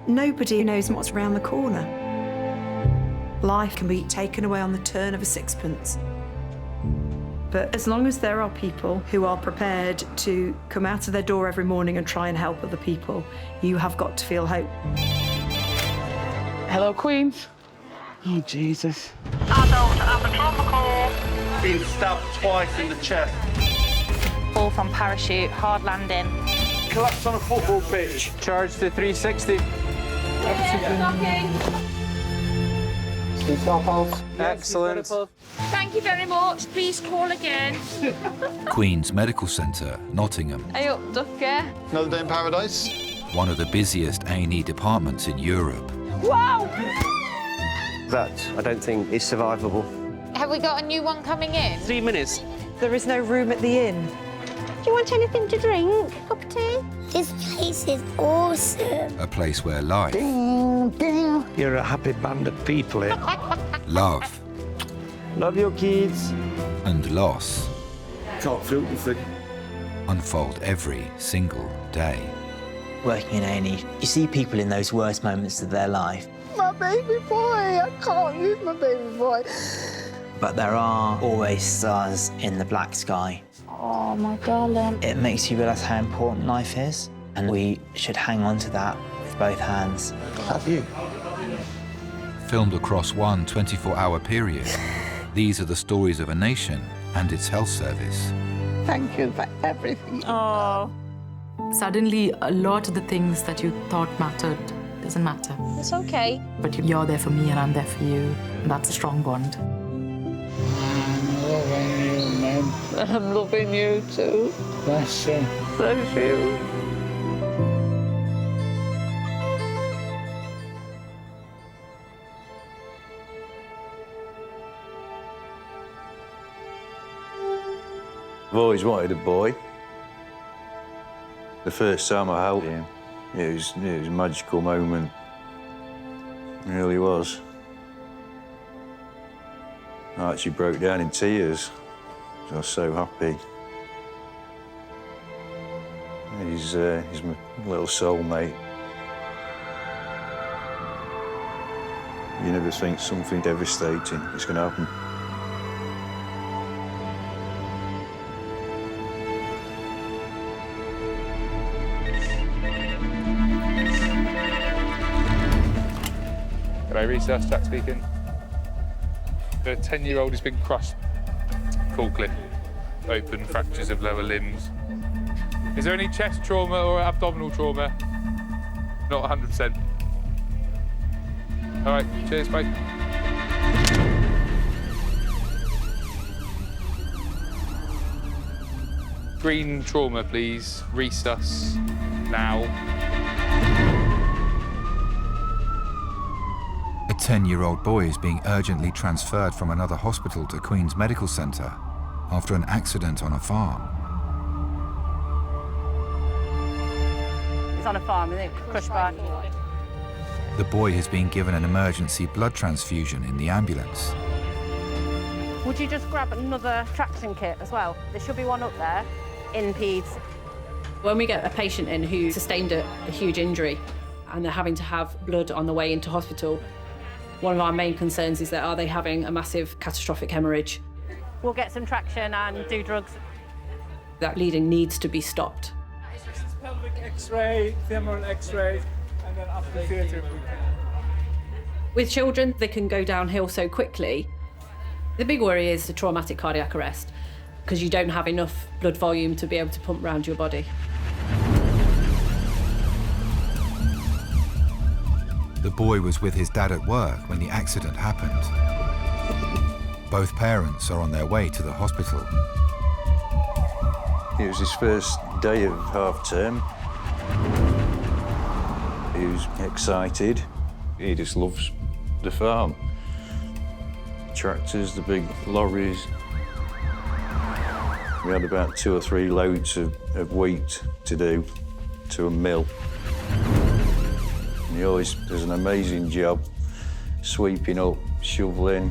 Nobody knows what's around the corner. Life can be taken away on the turn of a sixpence. But as long as there are people who are prepared to come out of their door every morning and try and help other people, you have got to feel hope. Hello, Queens. Oh, Jesus. Adult anatomical. Been stabbed twice in the chest. Fall from parachute, hard landing. Collapsed on a football pitch. Charge to 360. Excellent. Thank you very much. Please call again. Queen's Medical Centre, Nottingham. Hey up, Ducker. Another day in paradise. One of the busiest A&E departments in Europe. Wow! That, I don't think, is survivable. Have we got a new one coming in? 3 minutes. There is no room at the inn. Do you want anything to drink? Cup of tea? This place is awesome. A place where life, You're a happy band of people here. love Love your kids. and loss Can't feel anything. unfold every single day. Working in A&E, you see people in those worst moments of their life. My baby boy, I can't lose my baby boy. But there are always stars in the black sky. Oh, my darling. It makes you realise how important life is, and we should hang on to that with both hands. Have you? Filmed across one 24-hour period, these are the stories of a nation and its health service. Thank you for everything. Oh. Suddenly, a lot of the things that you thought mattered doesn't matter. It's okay. But you're there for me and I'm there for you. And that's a strong bond. I'm loving you, man. I'm loving you too. Bless you. Bless you. I've always wanted a boy. The first time I held him, it was a magical moment. It really was. I actually broke down in tears. I was so happy. He's my little soulmate. You never think something devastating is going to happen. Hello, research, Jack speaking. The 10-year-old has been crushed. Full clip. Open fractures of lower limbs. Is there any chest trauma or abdominal trauma? Not 100%. All right, cheers, bye. Green trauma, please. Resus now. A 10-year-old boy is being urgently transferred from another hospital to Queen's Medical Centre after an accident on a farm. It's on a farm, isn't it? Crushed by. The boy has been given an emergency blood transfusion in the ambulance. Would you just grab another traction kit as well? There should be one up there in peds. When we get a patient in who sustained a huge injury and they're having to have blood on the way into hospital, one of our main concerns is that are they having a massive catastrophic hemorrhage? We'll get some traction and do drugs. That bleeding needs to be stopped. Pelvic X-ray, femoral X-ray, and then up to theatre. With children, they can go downhill so quickly. The big worry is the traumatic cardiac arrest, because you don't have enough blood volume to be able to pump around your body. The boy was with his dad at work when the accident happened. Both parents are on their way to the hospital. It was his first day of half-term. He was excited. He just loves the farm. Tractors, the big lorries. We had about 2 or 3 loads of wheat to do to a mill. And he always does an amazing job sweeping up, shoveling.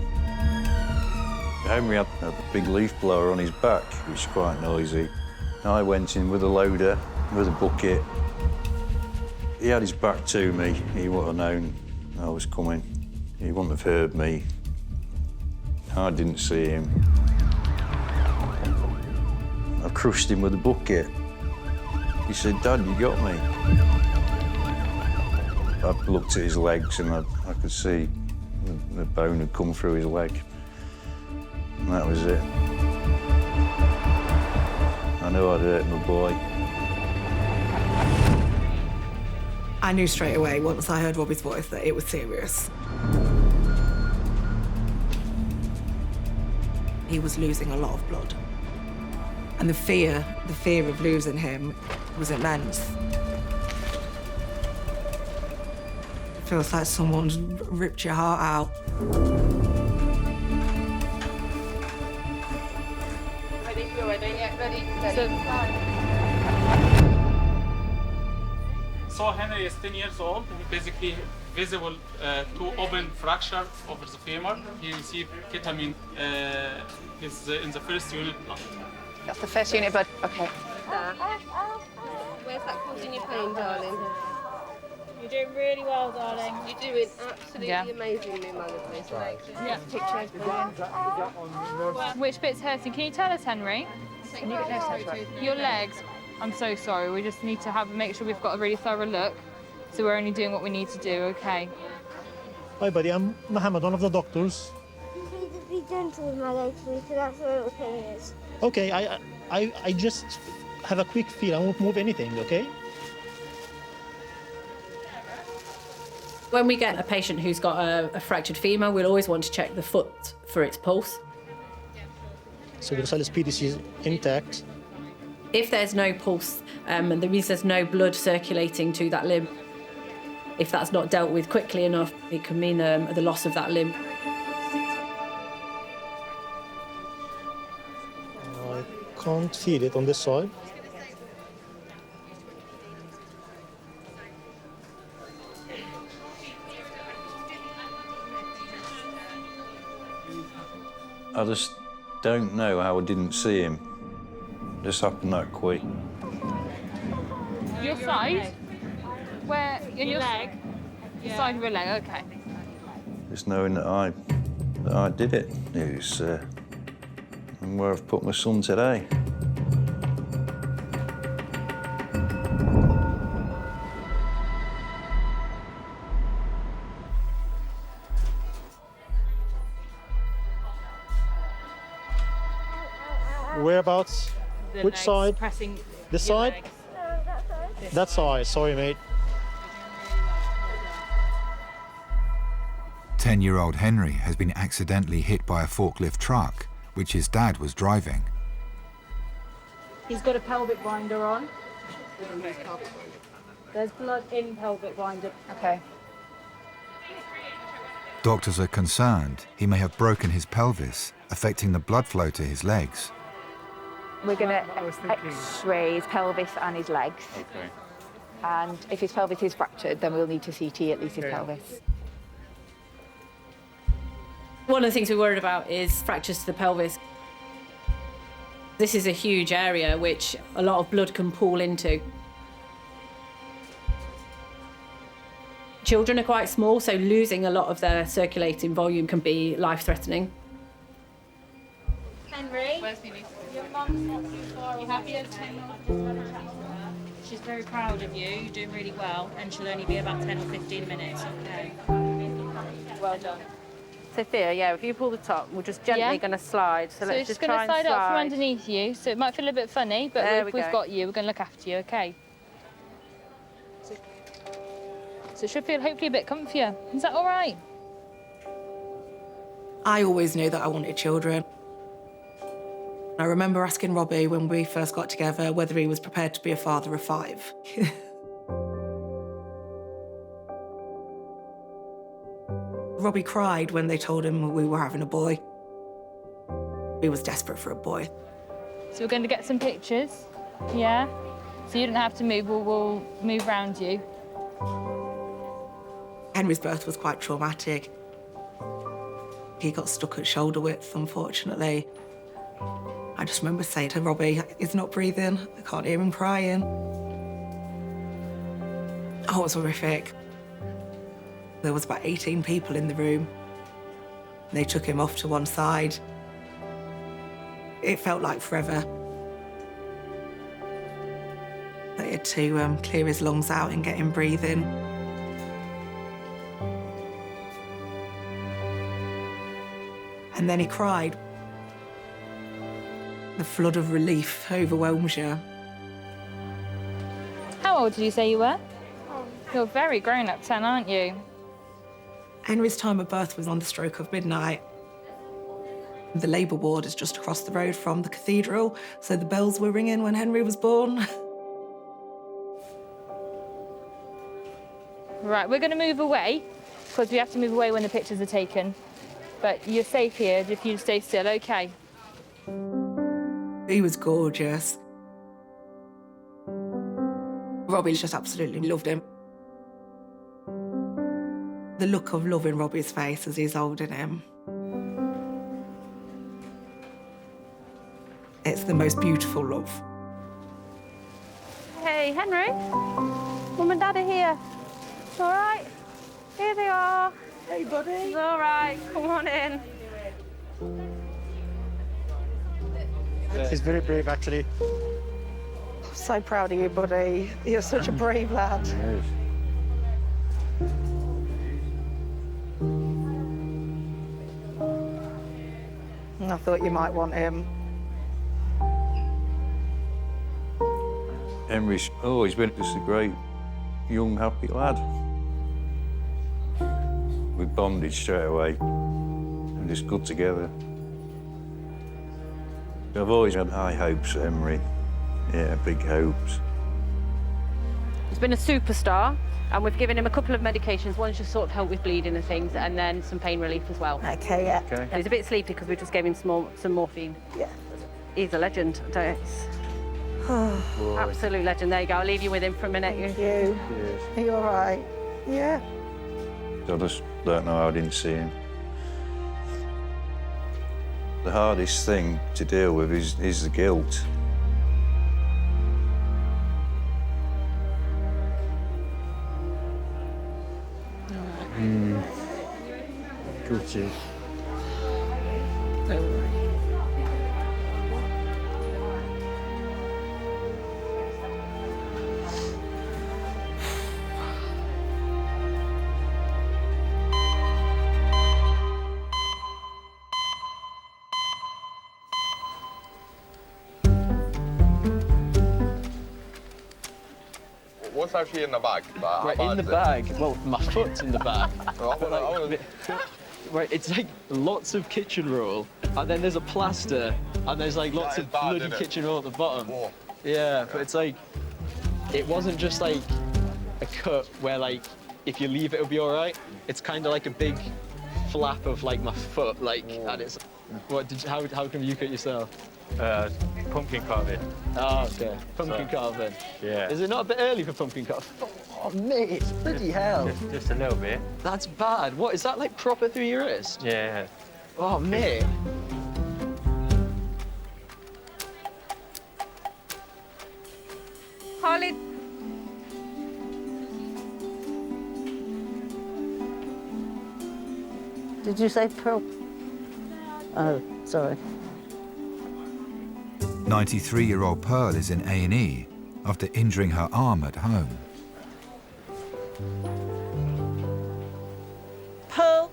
Henry had a big leaf blower on his back, which was quite noisy. I went in with a loader, with a bucket. He had his back to me. He wouldn't have known I was coming. He wouldn't have heard me. I didn't see him. I crushed him with a bucket. He said, "Dad, you got me." I looked at his legs and I could see the bone had come through his leg. And that was it. I knew I'd hurt my boy. I knew straight away, once I heard Robbie's voice, that it was serious. He was losing a lot of blood. And the fear of losing him was immense. It feels like someone's ripped your heart out. Ready? You're ready? Yeah, ready. So Henry is 10 years old. He basically visible two open fracture over the femur. He received ketamine in the first unit. That's the first unit, bud. Okay. Where's that causing you pain, darling? You're doing really well, darling. You're doing absolutely amazingly, my lovely. Yeah. Pictures, Which bit's hurting? Can you tell us, Henry? Your legs. I'm so sorry. We just need to make sure we've got a really thorough look. So we're only doing what we need to do, okay? Hi, buddy. I'm Mohammed, one of the doctors. You need to be gentle with my legs, because that's where the pain is. Okay, I just have a quick feel. I won't move anything, okay? When we get a patient who's got a fractured femur, we'll always want to check the foot for its pulse. So the dorsal pedis is intact. If there's no pulse, and that means there's no blood circulating to that limb, if that's not dealt with quickly enough, it can mean the loss of that limb. I can't feel it on this side. I just don't know how I didn't see him. It just happened that quick. Your side? Where? In your leg? The side of your leg, okay. Just knowing that I did it. It was where I've put my son today. Whereabouts? Which side? Pressing This side? legs. That side. Sorry, mate. 10-year-old Henry has been accidentally hit by a forklift truck, which his dad was driving. He's got a pelvic binder on. There's blood in pelvic binder. Okay. Doctors are concerned he may have broken his pelvis, affecting the blood flow to his legs. We're going to X-ray his pelvis and his legs. Okay. And if his pelvis is fractured, then we'll need to CT at least his pelvis. One of the things we're worried about is fractures to the pelvis. This is a huge area which a lot of blood can pool into. Children are quite small, so losing a lot of their circulating volume can be life-threatening. Henry, your mum's not too far. Are you happy as She's very proud of you. You're doing really well, and she'll only be about 10 or 15 minutes, okay? Well done. Sophia, yeah, if you pull the top, we're just gently going to slide. So let's it's just going try to and slide up from slide. underneath you, so it might feel a bit funny, but There we've we go. got you. We're going to look after you, okay? So it should feel hopefully a bit comfier. Is that all right? I always knew that I wanted children. I remember asking Robbie when we first got together whether he was prepared to be a father of 5. Robbie cried when they told him we were having a boy. He was desperate for a boy. So we're going to get some pictures, yeah? So you don't have to move, we'll move around you. Henry's birth was quite traumatic. He got stuck at shoulder width, unfortunately. I just remember saying to Robbie, he's not breathing. I can't hear him crying. Oh, it was horrific. There was about 18 people in the room. They took him off to one side. It felt like forever. They had to clear his lungs out and get him breathing. And then he cried. The flood of relief overwhelms you. How old did you say you were? You're very grown up 10, aren't you? Henry's time of birth was on the stroke of midnight. The labour ward is just across the road from the cathedral, so the bells were ringing when Henry was born. Right, we're going to move away, because we have to move away when the pictures are taken. But you're safe here if you stay still, OK? He was gorgeous. Robbie just absolutely loved him. The look of love in Robbie's face as he's holding him. It's the most beautiful love. Hey, Henry. Mum and Dad are here. It's all right. Here they are. Hey, buddy. It's all right. Come on in. He's very brave, actually. I'm so proud of you, buddy. You're such a brave lad. Yes. I thought you might want him. Henry's always been just a great, young, happy lad. We bonded straight away and just got together. I've always had high hopes for Henry. Yeah, big hopes. He's been a superstar, and we've given him a couple of medications. One's just sort of help with bleeding and things, and then some pain relief as well. OK, yeah. Okay. He's a bit sleepy because we just gave him some morphine. Yeah. He's a legend. Absolute legend. There you go. I'll leave you with him for a minute. Thank you. Yes. Are you all right? Yeah. I just don't know how I didn't see him. The hardest thing to deal with is the guilt. Got you. Don't worry. What's actually in the bag? Right, in the bag, well, my foot's in the bag. Right, it's like lots of kitchen roll, and then there's a plaster, and there's like lots of bloody kitchen roll at the bottom. Whoa. Yeah, but it's like, it wasn't just like a cut where like, if you leave it, it'll be all right. It's kind of like a big flap of like my foot, like, and it's, how come you cut yourself? Pumpkin carving. Oh, okay. Pumpkin carving. Yeah. Is it not a bit early for pumpkin carving? Oh, mate, bloody hell. Just a little bit. That's bad. What, is that like proper through your wrist? Yeah. Oh, mate. Holly. Did you say Pearl? Oh, sorry. 93-year-old Pearl is in A&E after injuring her arm at home. Pearl.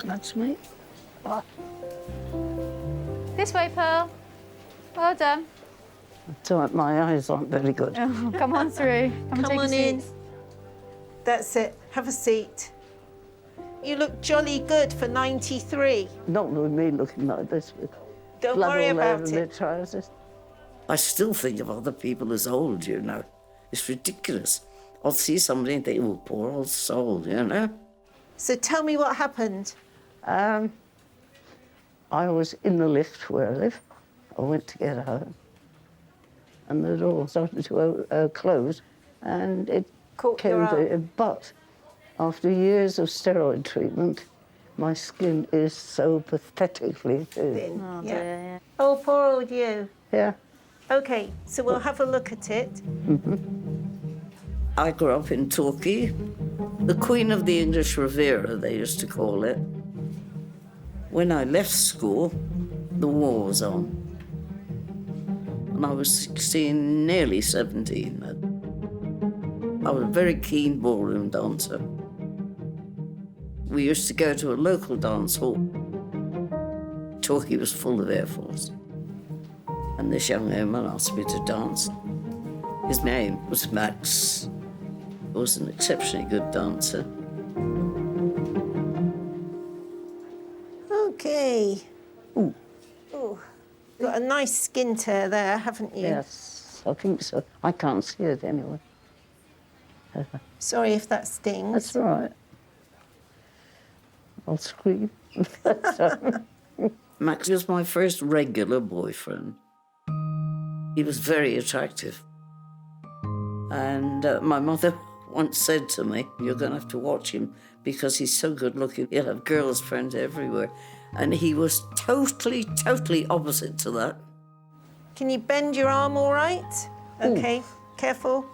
That's me. This way, Pearl. Well done. It's all right, my eyes aren't very good. Oh, come on through. Come on in. That's it. Have a seat. You look jolly good for 93. Not with me looking like this. With Don't blood worry all about over my it. trousers. I still think of other people as old, you know. It's ridiculous. I'll see somebody and think, oh, poor old soul, you know. So tell me what happened. I was in the lift where I live. I went to get home. And the door started to close, and it came to. But after years of steroid treatment, my skin is so pathetically thin. Oh, yeah. Oh, poor old you. Yeah. OK, so we'll have a look at it. Mm-hmm. I grew up in Torquay, the Queen of the English Riviera, they used to call it. When I left school, the war was on. And I was 16, nearly 17. I was a very keen ballroom dancer. We used to go to a local dance hall. Torquay was full of Air Force. And this young man asked me to dance. His name was Max. He was an exceptionally good dancer. Okay. Ooh. Ooh. Got a nice skin tear there, haven't you? Yes, I think so. I can't see it anyway. Sorry if that stings. That's all right. I'll scream. Max was my first regular boyfriend. He was very attractive. And my mother once said to me, "You're going to have to watch him because he's so good looking. He'll have girls' friends everywhere." And he was totally, totally opposite to that. Can you bend your arm all right? Okay, Ooh. careful.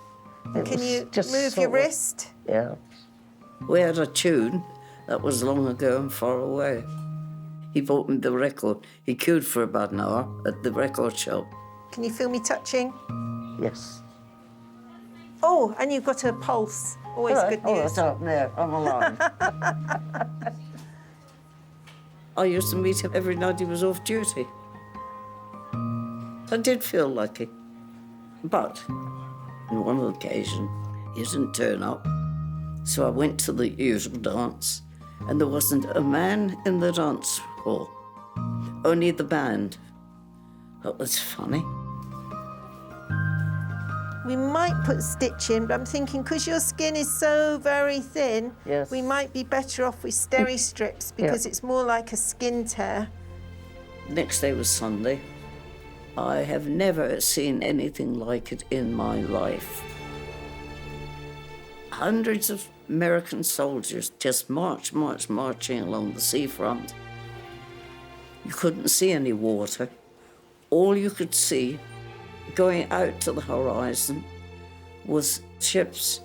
Can you move your wrist? Yeah. We had a tune that was long ago and far away. He bought me the record. He queued for about an hour at the record shop. Can you feel me touching? Yes. Oh, and you've got a pulse. Always good news. Oh, it's up there. I'm alive. I used to meet him every night he was off duty. I did feel lucky. But on one occasion, he didn't turn up. So I went to the usual dance, and there wasn't a man in the dance hall, only the band. That was funny. We might put stitch in, but I'm thinking because your skin is so very thin, yes, we might be better off with steri strips because it's more like a skin tear. Next day was Sunday. I have never seen anything like it in my life. Hundreds of American soldiers just marching along the seafront. You couldn't see any water. All you could see going out to the horizon was ships.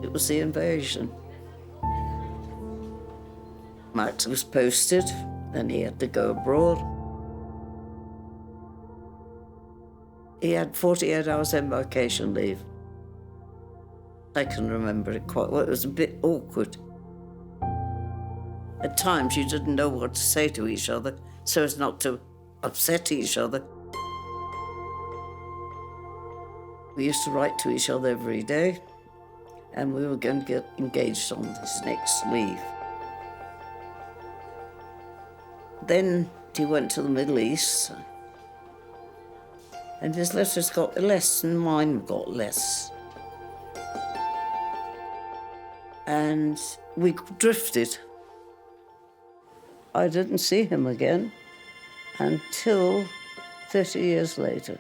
It was the invasion. Max was posted, and he had to go abroad. He had 48 hours embarkation leave. I can remember it quite well. It was a bit awkward. At times, you didn't know what to say to each other so as not to upset each other. We used to write to each other every day, and we were going to get engaged on this next leave. Then he went to the Middle East, and his letters got less and mine got less. And we drifted. I didn't see him again until 30 years later.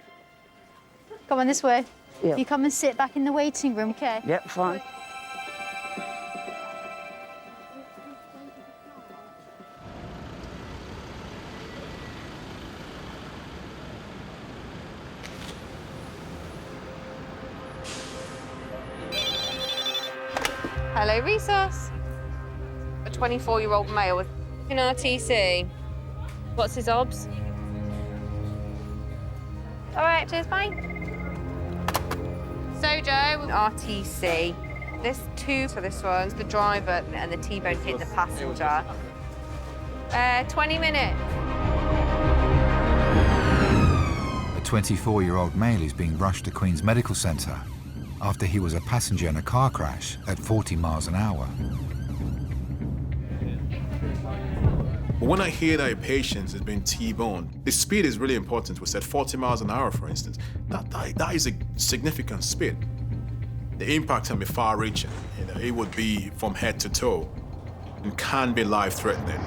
Come on, this way. Yeah. You come and sit back in the waiting room, okay? Yep, fine. Hello, resource. A 24-year-old male with an RTC. What's his obs? All right, cheers, bye. So, Joe, RTC. There's two for this one. The driver and the T-bone hit the passenger. 20 minutes. A 24-year-old male is being rushed to Queen's Medical Centre after he was a passenger in a car crash at 40 miles an hour. But when I hear that a patient has been T-boned, the speed is really important. We said 40 miles an hour, for instance. That is a significant speed. The impact can be far-reaching. You know, it would be from head to toe and can be life-threatening.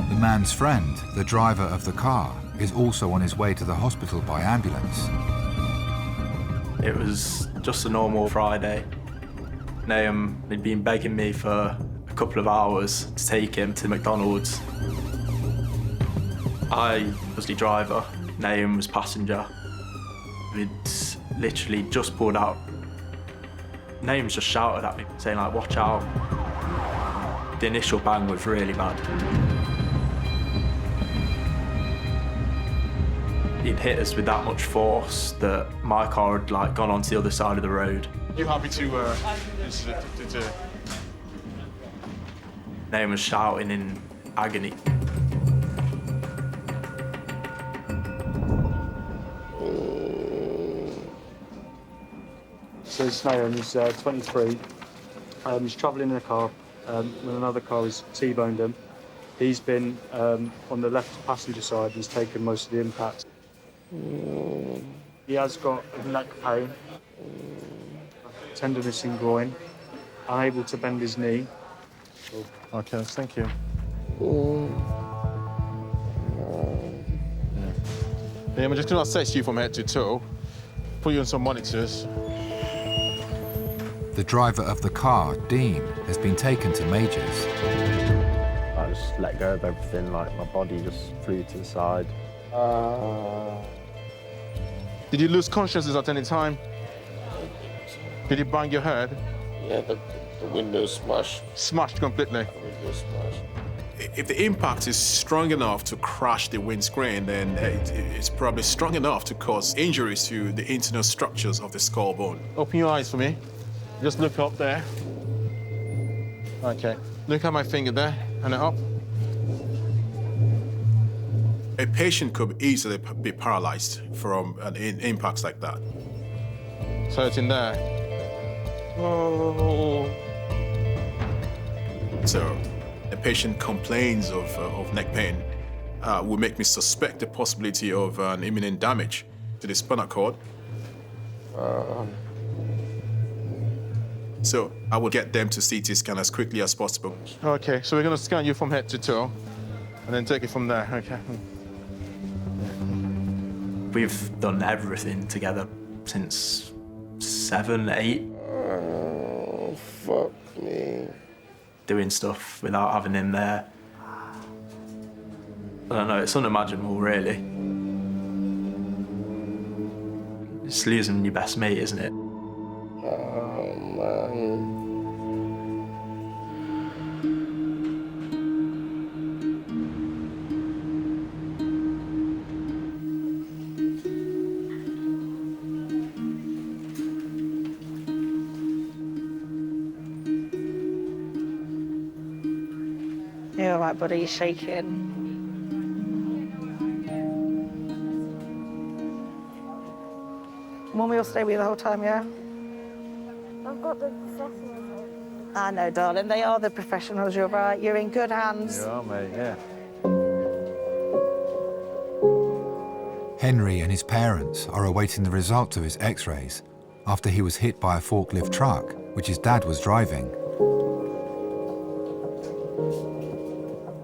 The man's friend, the driver of the car, is also on his way to the hospital by ambulance. It was just a normal Friday. Nahum had been begging me for a couple of hours to take him to McDonald's. I was the driver, Nahum was passenger. We'd literally just pulled out. Names just shouted at me, saying like, watch out. The initial bang was really bad. He'd hit us with that much force that my car had like gone onto the other side of the road. You happy to Name was shouting in agony. So this Naomi, he's 23. He's travelling in a car when another car has T-boned him. He's been on the left passenger side and has taken most of the impact. He has got neck pain, tenderness in groin, unable to bend his knee. Okay, thank you. Yeah, I'm just going to assess you from head to toe, put you on some monitors. The driver of the car, Dean, has been taken to Majors. I just let go of everything, like my body just flew to the side. Did you lose consciousness at any time? Did you bang your head? Yeah, the window smashed. Smashed completely? The window smashed. If the impact is strong enough to crash the windscreen, then it's probably strong enough to cause injuries to the internal structures of the skull bone. Open your eyes for me. Just look up there. Okay. Look at my finger there, and up. A patient could easily be paralyzed from an impact like that. So it's in there. Oh. So a patient complains of neck pain will make me suspect the possibility of an imminent damage to the spinal cord. So I will get them to CT scan as quickly as possible. Okay, so we're going to scan you from head to toe and then take it from there, okay? We've done everything together since 7, 8. Oh, fuck me. Doing stuff without having him there. I don't know, it's unimaginable, really. It's losing your best mate, isn't it? Oh, man. You all right, buddy? You're shaking. Mummy will stay with you the whole time, yeah? I've got the professionals. I know, darling. They are the professionals. You're right. You're in good hands. You are, mate, yeah. Henry and his parents are awaiting the results of his x-rays after he was hit by a forklift truck, which his dad was driving.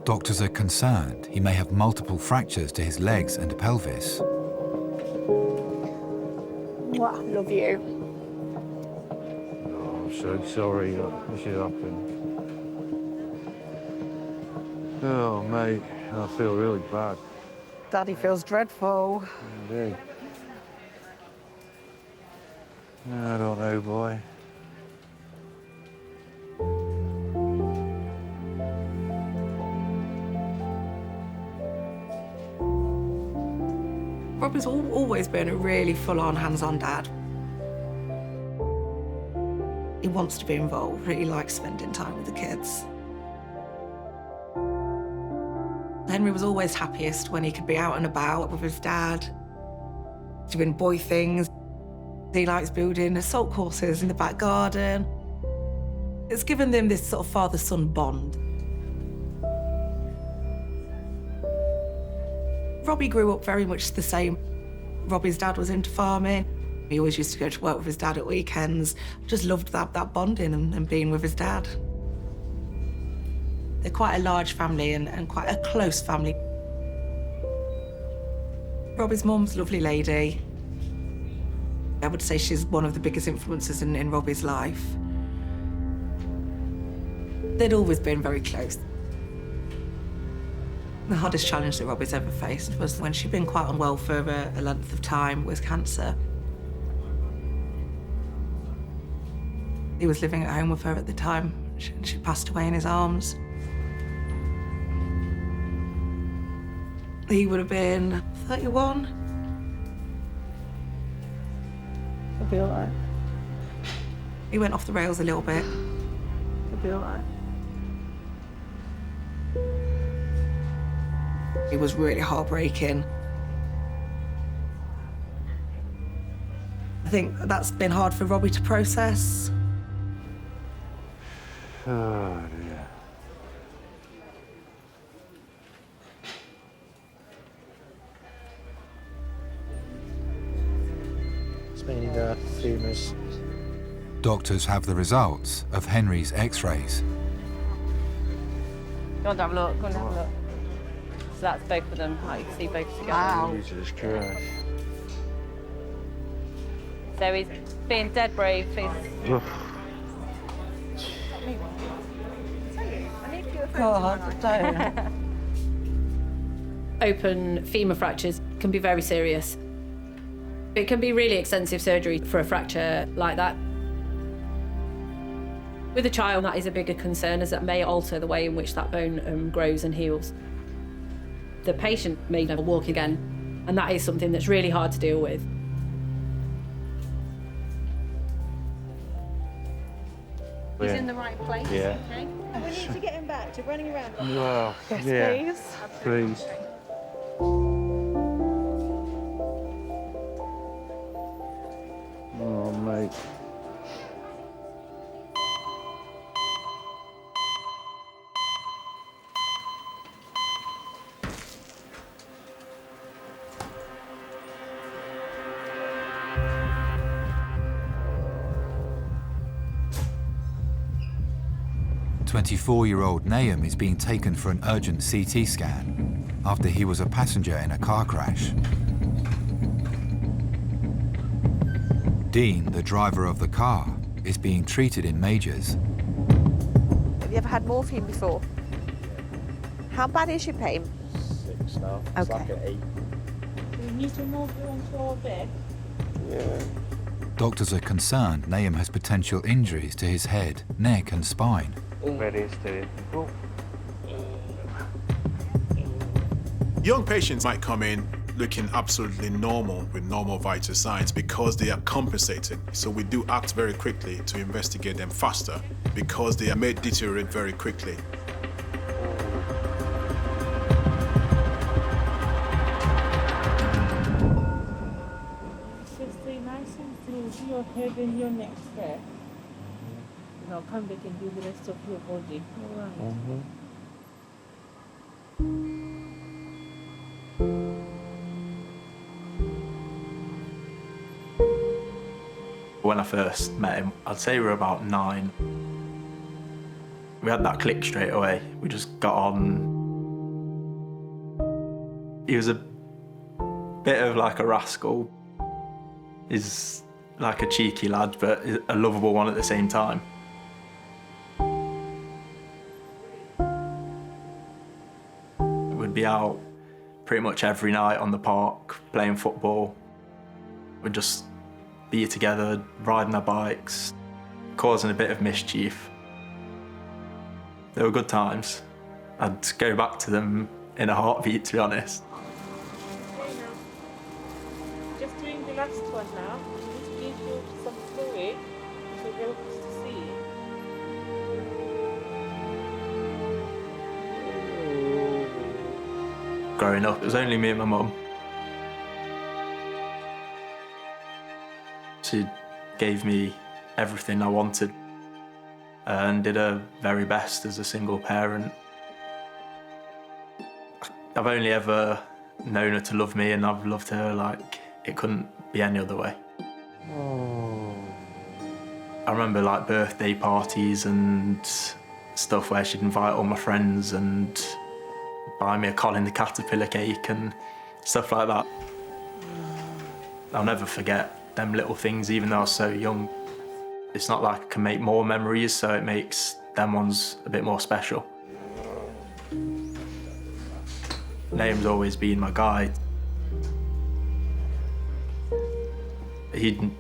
Doctors are concerned he may have multiple fractures to his legs and pelvis. Mwah, love you. Oh, I'm so sorry that this has happened. Oh, mate, I feel really bad. Daddy feels dreadful. Indeed. I don't know, boy. Rob has always been a really full-on, hands-on dad. He wants to be involved, really likes spending time with the kids. Henry was always happiest when he could be out and about with his dad, doing boy things. He likes building assault courses in the back garden. It's given them this sort of father-son bond. Robbie grew up very much the same. Robbie's dad was into farming. He always used to go to work with his dad at weekends. Just loved that bonding and being with his dad. They're quite a large family and quite a close family. Robbie's mum's a lovely lady. I would say she's one of the biggest influences in Robbie's life. They'd always been very close. The hardest challenge that Robbie's ever faced was when she'd been quite unwell for a length of time with cancer. He was living at home with her at the time. She passed away in his arms. He would have been 31. He'll be all right. He went off the rails a little bit. He'll be all right. It was really heartbreaking. I think that's been hard for Robbie to process. Oh, dear. It's mainly the femurs. Doctors have the results of Henry's x-rays. Go on, have a look. Go on, have a look. So that's both of them. Like, you can see both together. Wow. Jesus Christ. So he's being dead brave. Open femur fractures can be very serious. It can be really extensive surgery for a fracture like that. With a child, that is a bigger concern, as that may alter the way in which that bone grows and heals. The patient may never walk again, and that is something that's really hard to deal with. He's in the right place, Yeah. okay? And we need to get him back to running around. Wow. Yes, Yeah. please. Please. Oh, mate. "24-year-old Nahum is being taken for an urgent CT scan after he was a passenger in a car crash. Dean, the driver of the car, is being treated in Majors. Have you ever had morphine before? How bad is your pain? 6 now. It's Okay. like an 8. We need to move you onto our bed. Yeah. Doctors are concerned Nahum has potential injuries to his head, neck and spine. Ready to go. Young patients might come in looking absolutely normal with normal vital signs because they are compensating. So we do act very quickly to investigate them faster because they are made deteriorate very quickly. Just stay nice and close your head and your neck first. Now come back and do the rest of your body. All right. When I first met him, I'd say we were about 9. We had that click straight away. We just got on. He was a bit of like a rascal. He's like a cheeky lad, but a lovable one at the same time. We'd be out pretty much every night on the park, playing football. We'd just be together, riding our bikes, causing a bit of mischief. They were good times. I'd go back to them in a heartbeat, to be honest. Okay, now. Just doing the last one now. We need to give you some fluid to help us to see. Growing up, it was only me and my mum. She gave me everything I wanted and did her very best as a single parent. I've only ever known her to love me, and I've loved her like it couldn't be any other way. I remember like birthday parties and stuff where she'd invite all my friends and buy me a Colin the Caterpillar cake and stuff like that. I'll never forget them little things, even though I was so young. It's not like I can make more memories, so it makes them ones a bit more special. Nahum's always been my guide. He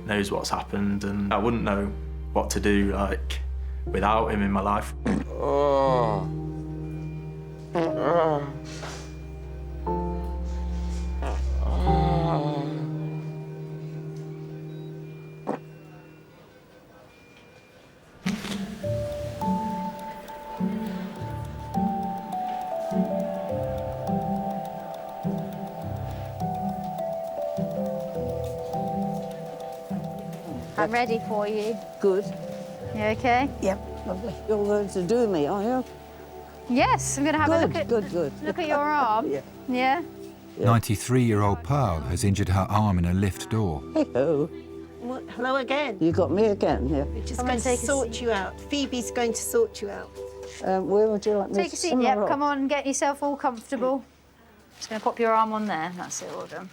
knows what's happened, and I wouldn't know what to do, like, without him in my life. Oh. I'm ready for you. Good. You okay? Yep. Lovely. You're going to do me, are you? Yes, I'm going to have a look at Good. look at your arm. Yeah. Yeah. 93-year-old Pearl has injured her arm in a lift door. Hello. Well, hello again. You got me again, yeah. We're just Come going on, to take a sort you out. Phoebe's going to sort you out. Where would you like me Take a to seat. sit? Yep, come on, get yourself all comfortable. Just going to pop your arm on there. That's it, all done.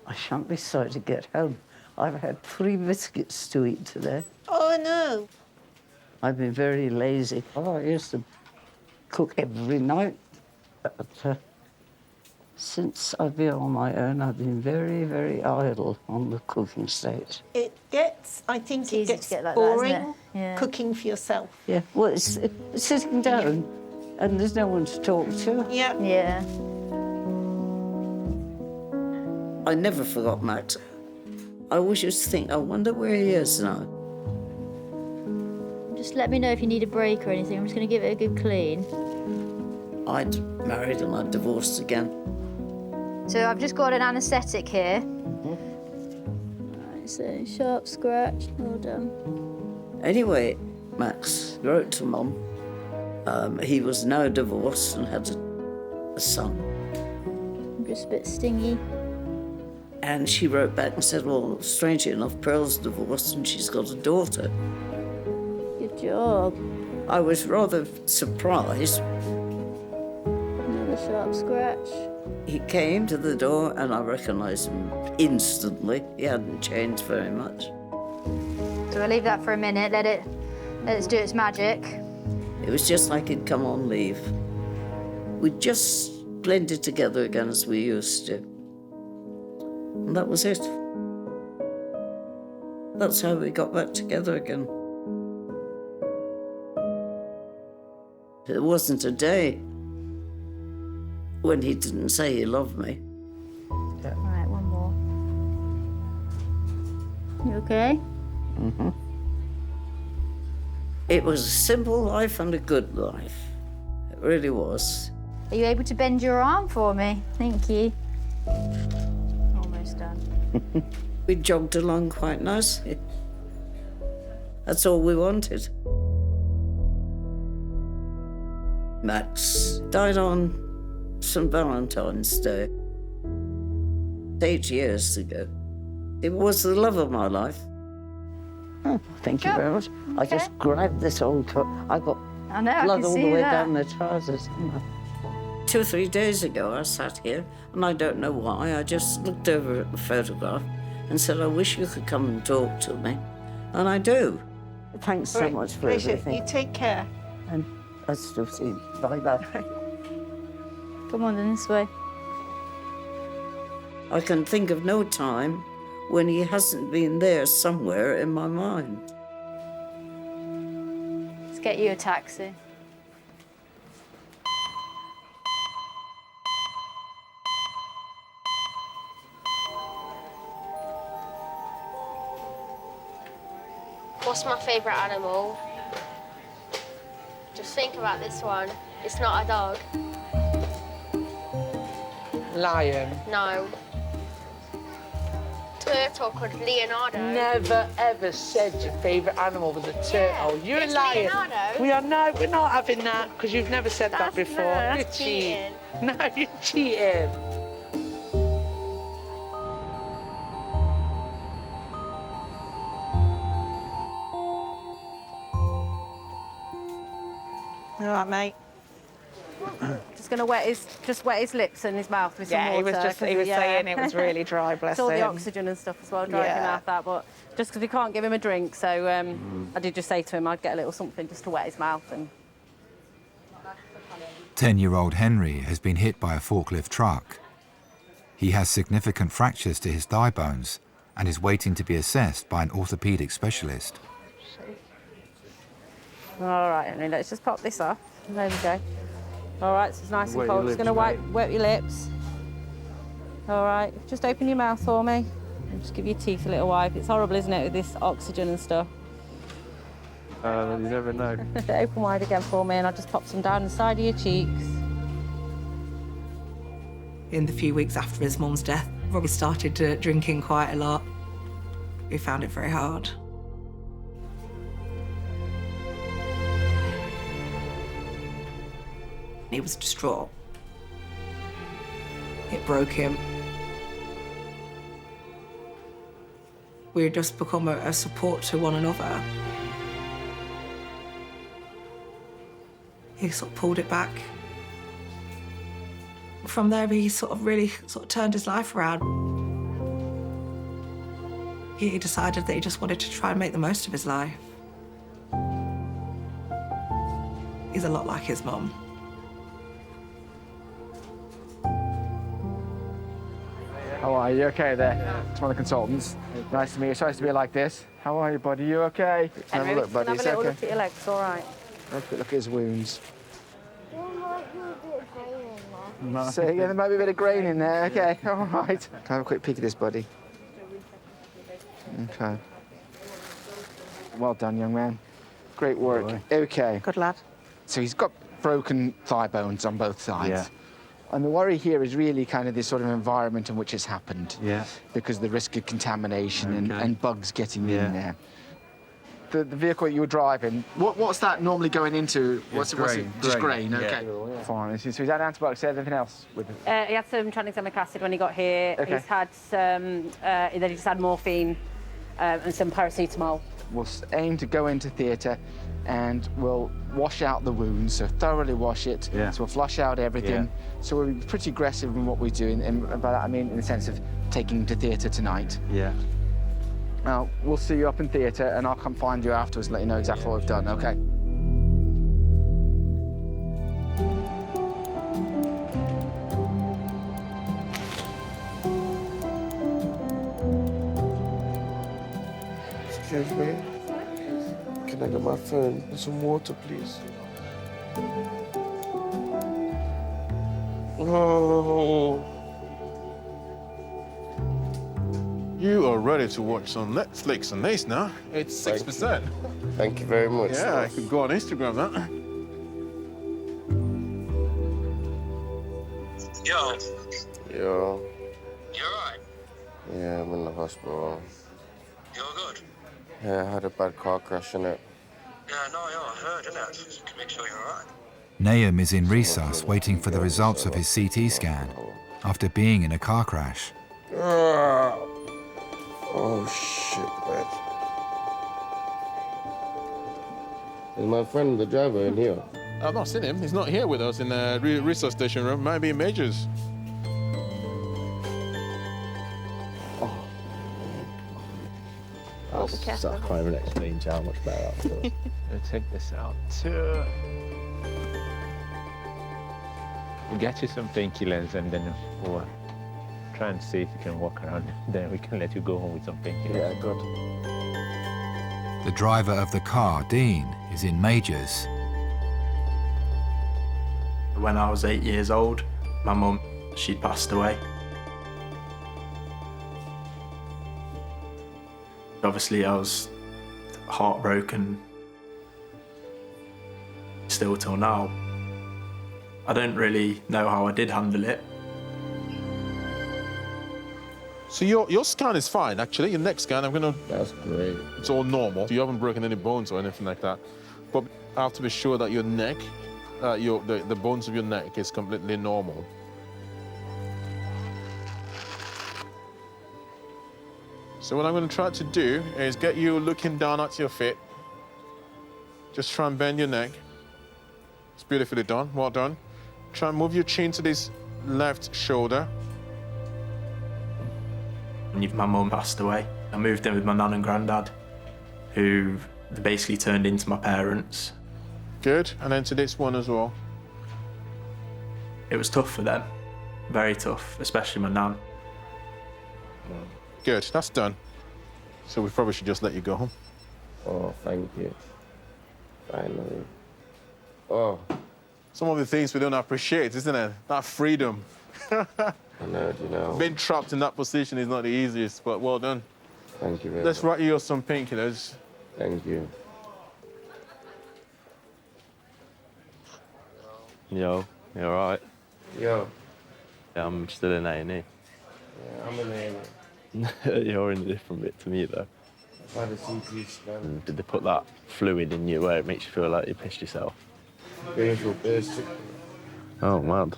I shan't be sorry to get home. I've had 3 biscuits to eat today. Oh, no. I've been very lazy. Oh, I used to cook every night. But since I've been on my own, I've been very, very idle on the cooking stage. I think it easy gets to get like boring that, isn't it? Yeah. cooking for yourself. Yeah, well, it's sitting down and there's no one to talk to. Yeah. Yeah. I never forgot Max. I always used to think, I wonder where he is now. Just let me know if you need a break or anything. I'm just going to give it a good clean. I'd married and I'd divorced again. So I've just got an anaesthetic here. Right, so sharp scratch, well done. Anyway, Max wrote to Mum. He was now divorced and had a son. Just a bit stingy. And she wrote back and said, well, strangely enough, Pearl's divorced and she's got a daughter. Good job. I was rather surprised. Another sharp scratch. He came to the door and I recognised him instantly. He hadn't changed very much. So we'll leave that for a minute, let it do its magic. It was just like he'd come on leave. We just blended together again as we used to. And that was it. That's how we got back together again. There wasn't a day when he didn't say he loved me. Yeah. Right, one more. You okay? Mm-hmm. It was a simple life and a good life. It really was. Are you able to bend your arm for me? Thank you. Almost done. We jogged along quite nicely. That's all we wanted. Max died on St. Valentine's Day, 8 years ago. It was the love of my life. Oh, thank you very much. Okay. I just grabbed this old cup. I got blood all the way down the trousers. 2 or 3 days ago, I sat here, and I don't know why, I just looked over at the photograph and said, I wish you could come and talk to me. And I do. Thanks so much for everything. You take care. And I'll still see you. Bye-bye. Come on then, this way. I can think of no time when he hasn't been there somewhere in my mind. Let's get you a taxi. What's my favourite animal? Just think about this one. It's not a dog. Lion. No. Turtle called Leonardo. Never ever said your favourite animal was a turtle. You're a liar. Leonardo. We're not having that because you've never said that before. You're You're cheating. cheating. No, you're cheating. All right, mate. Just going to wet his lips and his mouth with some water. He was saying it was really dry, bless It's all the him. oxygen and stuff as well, drying him out that, but just because we can't give him a drink, so I did just say to him I'd get a little something just to wet his mouth. And 10-year-old Henry has been hit by a forklift truck. He has significant fractures to his thigh bones and is waiting to be assessed by an orthopaedic specialist. All right, Henry, let's just pop this off. There we go. All right, so it's nice and Wet cold. your Just going to lips, wet your lips. All right, just open your mouth for me. And just give your teeth a little wipe. It's horrible, isn't it, with this oxygen and stuff? You never know. Open wide again for me, and I'll just pop some down the side of your cheeks. In the few weeks after his mum's death, Robbie started drinking quite a lot. We found it very hard. He was distraught. It broke him. We had just become a support to one another. He sort of pulled it back. From there, he really turned his life around. He decided that he just wanted to try and make the most of his life. He's a lot like his mum. How are you? Okay there? It's one of the consultants. Nice to meet you. Sorry to be like this. How are you, buddy? You okay? Henry, Have a look, buddy. have a It's little okay. look at your legs, all right? Have a quick look at his wounds. So yeah, there might be a bit of grain in there. Okay, all right. Can I have a quick peek at this, buddy? Okay. Well done, young man. Great work. Okay. Good lad. So he's got broken thigh bones on both sides. Yeah. And the worry here is really kind of this sort of environment in which it's happened. Yeah. Because of the risk of contamination and bugs getting Yeah. in there. The vehicle that you were driving, what's that normally going into? What's grain. it? Just grain, Yeah. okay. Fine. So he's had antibiotics, anything else with it? He had some tranexamic acid when he got here. Okay. He's had some, then he just had morphine and some paracetamol. We'll aim to go into theatre and we'll wash out the wounds, so thoroughly wash it. Yeah. So we'll flush out everything. Yeah. So we'll be pretty aggressive in what we do, and by that I mean in the sense of taking him to theatre tonight. Yeah. Now, we'll see you up in theatre and I'll come find you afterwards and let you know exactly what we've done, okay? Excuse me. Can I get my phone and some water, please? Oh. You are ready to watch some Netflix and this now. It's 6%. Thank you very much. Yeah, I could go on Instagram, that. Yo. Yo. You alright? Yeah, I'm in the hospital. You're good? Yeah, I had a bad car crash in it. Yeah, no, I heard, innit? Just to make sure you're alright. Nahum is in resus waiting for the results of his CT scan after being in a car crash. Oh, shit, man. Is my friend the driver in here? I've not seen him. He's not here with us in the resource station room. Might be in Majors. I can't even explain to you how much better that feels. We'll take this out too. We'll get you some painkillers and then we'll try and see if you can walk around. Then we can let you go home with some painkillers. Yeah, good. The driver of the car, Dean, is in Majors. When I was 8 years old, my mum, she'd passed away. Obviously, I was heartbroken still till now. I don't really know how I did handle it. So your scan is fine, actually. Your neck scan, That's great. it's all normal. You haven't broken any bones or anything like that. But I have to be sure that your neck, the bones of your neck is completely normal. So what I'm going to try to do is get you looking down at your feet. Just try and bend your neck. It's beautifully done. Well done. Try and move your chin to this left shoulder. When my mum passed away, I moved in with my nan and granddad, who basically turned into my parents. Good. And then to this one as well. It was tough for them, very tough, especially my nan. Good. That's done. So we probably should just let you go home. Oh, thank you. Finally. Oh. Some of the things we don't appreciate, isn't it? That freedom. I know, you know. Being trapped in that position is not the easiest, but well done. Thank you very Let's much. write you some painkillers. Thank you. Yo, you alright? Yo. Yeah, I'm still in A&E. Yeah, I'm in A&E. You're in a different bit to me, though. I've had a CT scan. Did they put that fluid in you where it makes you feel like you pissed yourself? Painful, basic. Oh, mad.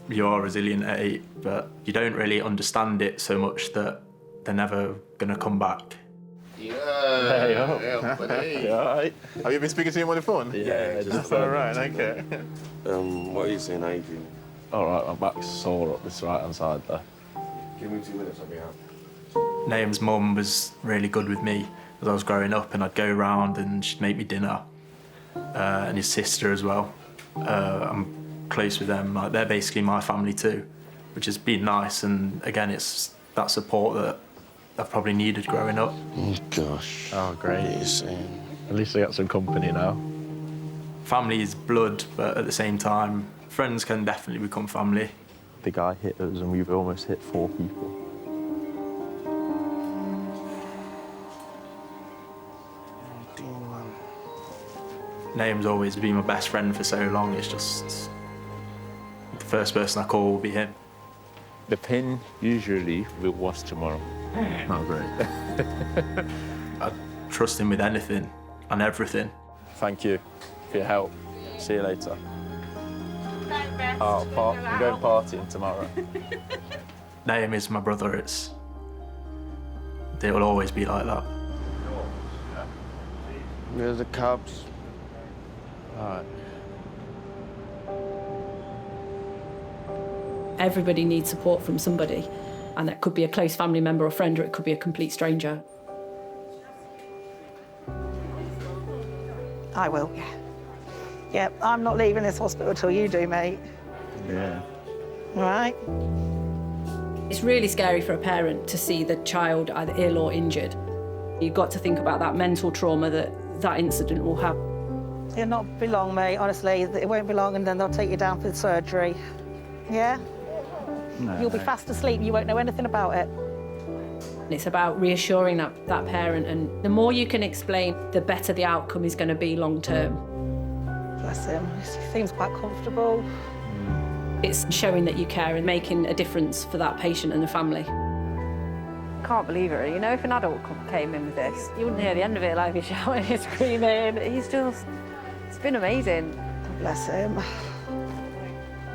You are resilient at 8, but you don't really understand it so much that they're never going to come back. Yeah. Hey, yo. Yeah, buddy. You all right? Have you been speaking to him on the phone? Yeah, just all right, okay. What are you saying, how you doing? All right, my back's sore up this right-hand side there. Give me 2 minutes, I'll be out. Naeem's mum was really good with me as I was growing up, and I'd go round and she'd make me dinner, and his sister as well. I'm close with them. Like, they're basically my family too, which has been nice. And again, it's that support that I've probably needed growing up. Oh, gosh. Oh, great. What are you saying? At least I got some company now. Family is blood, but at the same time, friends can definitely become family. The guy hit us and we've almost hit 4 people. Naeem's always been my best friend for so long. It's just the first person I call will be him. The pain usually will wash tomorrow. Not great. I trust him with anything and everything. Thank you for your help. See you later. Oh, I'm going partying tomorrow. Naeem is my brother. It will always be like that. Where's the cops? All right. Everybody needs support from somebody, and that could be a close family member or friend, or it could be a complete stranger. I will, yeah. Yep, I'm not leaving this hospital till you do, mate. Yeah. All right? It's really scary for a parent to see the child either ill or injured. You've got to think about that mental trauma that incident will have. It'll not be long, mate, honestly. It won't be long, and then they'll take you down for the surgery. Yeah? No, You'll be fast asleep, you won't know anything about it. It's about reassuring that parent, and the more you can explain, the better the outcome is going to be long term. Bless him. He seems quite comfortable. It's showing that you care and making a difference for that patient and the family. Can't believe it. You know, if an adult came in with this, you wouldn't hear the end of it, like he's shouting, he's screaming. It's been amazing. Bless him.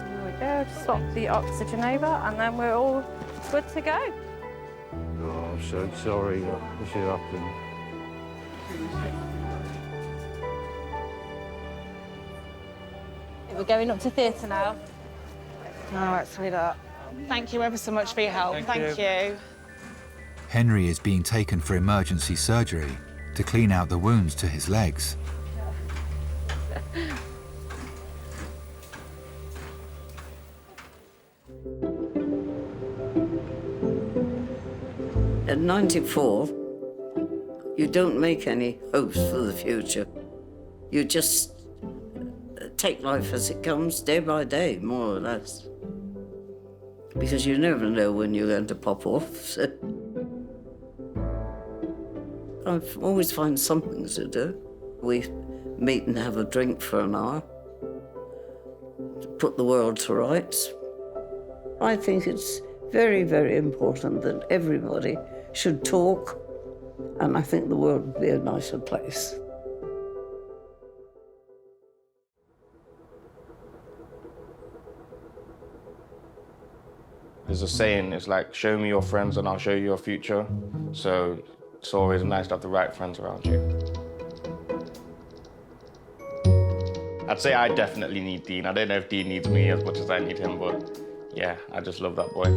There we go, just swap the oxygen over and then we're all good to go. Oh, I'm so sorry that this has happened. We're going up to theatre now. All right, sweetheart. Thank you ever so much for your help. Thank you. Henry is being taken for emergency surgery to clean out the wounds to his legs. At 94, you don't make any hopes for the future. You just take life as it comes, day by day, more or less. Because you never know when you're going to pop off. So I always find something to do. We meet and have a drink for an hour to put the world to rights. I think it's very, very important that everybody should talk, and I think the world would be a nicer place. There's a saying, it's like, show me your friends and I'll show you your future. So it's always nice to have the right friends around you. I'd say I definitely need Dean. I don't know if Dean needs me as much as I need him, but yeah, I just love that boy.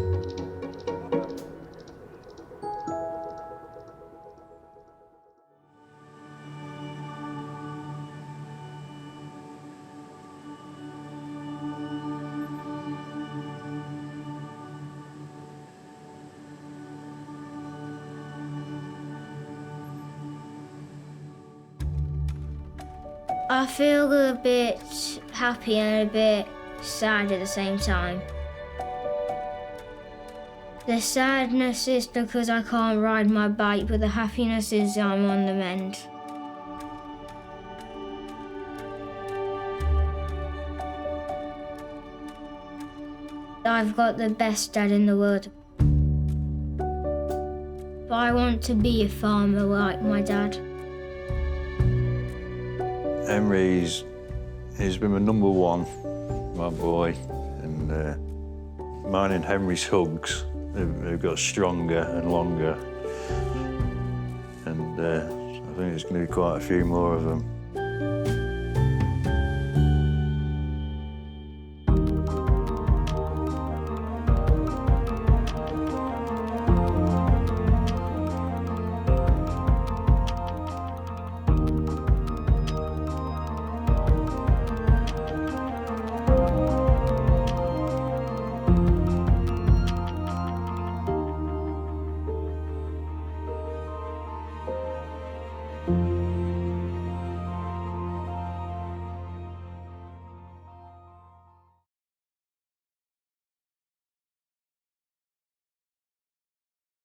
I feel a bit happy and a bit sad at the same time. The sadness is because I can't ride my bike, but the happiness is I'm on the mend. I've got the best dad in the world. But I want to be a farmer like my dad. Henry's been my number one, my boy, and mine and Henry's hugs have got stronger and longer, and I think there's going to be quite a few more of them.